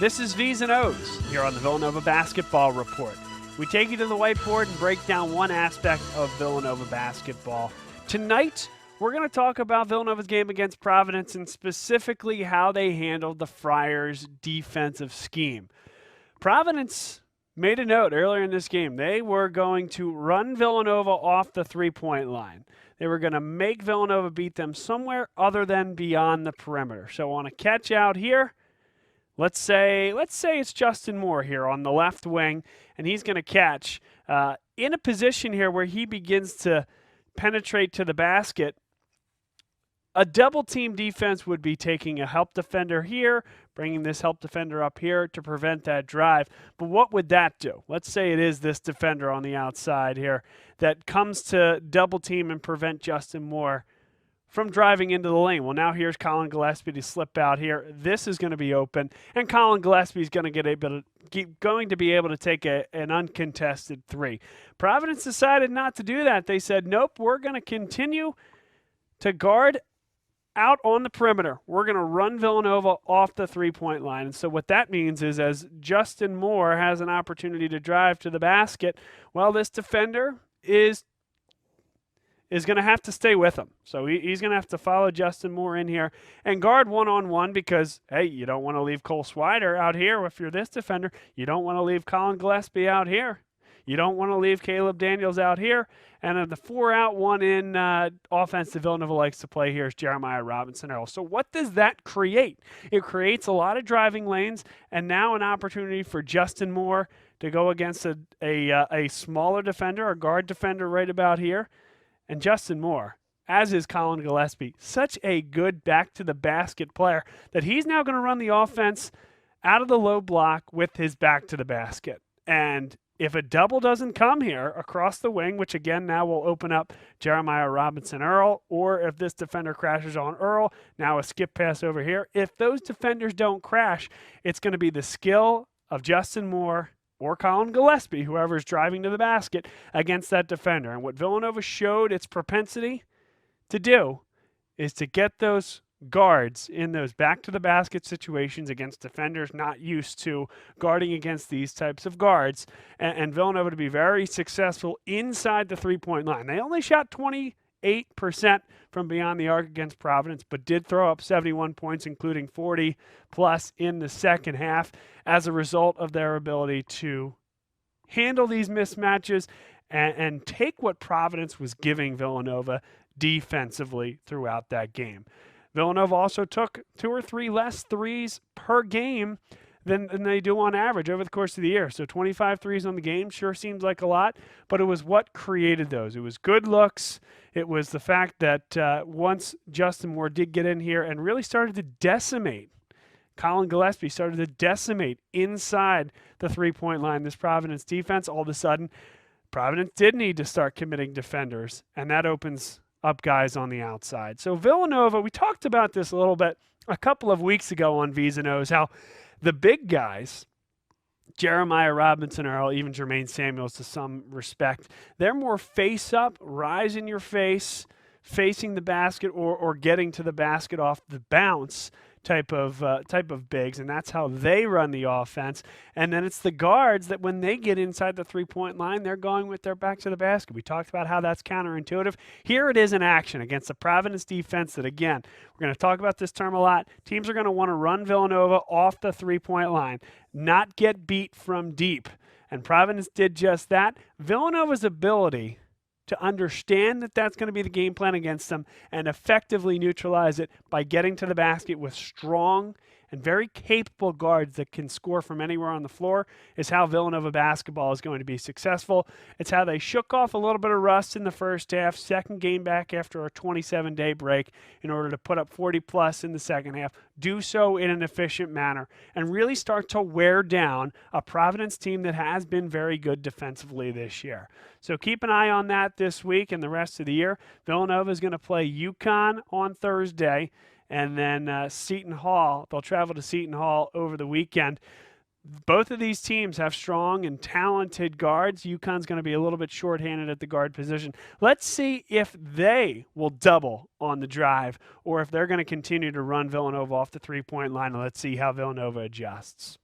This is V's and O's here on the Villanova Basketball Report. We take you to the whiteboard and break down one aspect of Villanova basketball. Tonight, we're going to talk about Villanova's game against Providence and specifically how they handled the Friars' defensive scheme. Providence made a note earlier in this game. They were going to run Villanova off the three-point line. They were going to make Villanova beat them somewhere other than beyond the perimeter. So on a catch out here, let's say it's Justin Moore here on the left wing, and he's going to catch in a position here where he begins to penetrate to the basket. A double-team defense would be taking a help defender here, bringing this help defender up here to prevent that drive. But what would that do? Let's say it is this defender on the outside here that comes to double-team and prevent Justin Moore from driving into the lane. Well, now here's Colin Gillespie to slip out here. This is going to be open, and Colin Gillespie is going to be able to take an uncontested three. Providence decided not to do that. They said, nope, we're going to continue to guard out on the perimeter. We're going to run Villanova off the three-point line. And so what that means is as Justin Moore has an opportunity to drive to the basket, well, this defender is going to have to stay with him. So he's going to have to follow Justin Moore in here and guard one-on-one because, hey, you don't want to leave Cole Swider out here if you're this defender. You don't want to leave Colin Gillespie out here. You don't want to leave Caleb Daniels out here. And the 4-out, 1-in offense that Villanova likes to play here is Jeremiah Robinson-Earl. So what does that create? It creates a lot of driving lanes and now an opportunity for Justin Moore to go against a smaller defender, a guard defender right about here. And Justin Moore, as is Colin Gillespie, such a good back-to-the-basket player that he's now going to run the offense out of the low block with his back to the basket. And if a double doesn't come here across the wing, which again now will open up Jeremiah Robinson-Earl, or if this defender crashes on Earl, now a skip pass over here. If those defenders don't crash, it's going to be the skill of Justin Moore or Colin Gillespie, whoever's driving to the basket, against that defender. And what Villanova showed its propensity to do is to get those guards in those back-to-the-basket situations against defenders not used to guarding against these types of guards, and Villanova to be very successful inside the three-point line. They only shot 28% from beyond the arc against Providence, but did throw up 71 points, including 40-plus in the second half, as a result of their ability to handle these mismatches and take what Providence was giving Villanova defensively throughout that game. Villanova also took 2 or 3 less threes per game than they do on average over the course of the year. So 25 threes on the game sure seems like a lot, but it was what created those. It was good looks. It was the fact that once Justin Moore did get in here and really started to decimate, Colin Gillespie started to decimate inside the three-point line, this Providence defense, all of a sudden, Providence did need to start committing defenders, and that opens up guys on the outside. So Villanova, we talked about this a little bit a couple of weeks ago on V's and O's, how the big guys, Jeremiah Robinson-Earl, even Jermaine Samuels to some respect, they're more face-up, rise in your face, facing the basket or getting to the basket off the bounce type of bigs, and that's how they run the offense. And then it's the guards that when they get inside the three-point line, they're going with their back to the basket. We talked about how that's counterintuitive. Here it is in action against the Providence defense that, again, we're going to talk about this term a lot. Teams are going to want to run Villanova off the three-point line, not get beat from deep. And Providence did just that. Villanova's ability to understand that that's going to be the game plan against them and effectively neutralize it by getting to the basket with strong and very capable guards that can score from anywhere on the floor is how Villanova basketball is going to be successful. It's how they shook off a little bit of rust in the first half, second game back after a 27-day break in order to put up 40-plus in the second half, do so in an efficient manner, and really start to wear down a Providence team that has been very good defensively this year. So keep an eye on that this week and the rest of the year. Villanova is going to play UConn on Thursday, and then Seton Hall. They'll travel to Seton Hall over the weekend. Both of these teams have strong and talented guards. UConn's going to be a little bit shorthanded at the guard position. Let's see if they will double on the drive or if they're going to continue to run Villanova off the three-point line, and let's see how Villanova adjusts.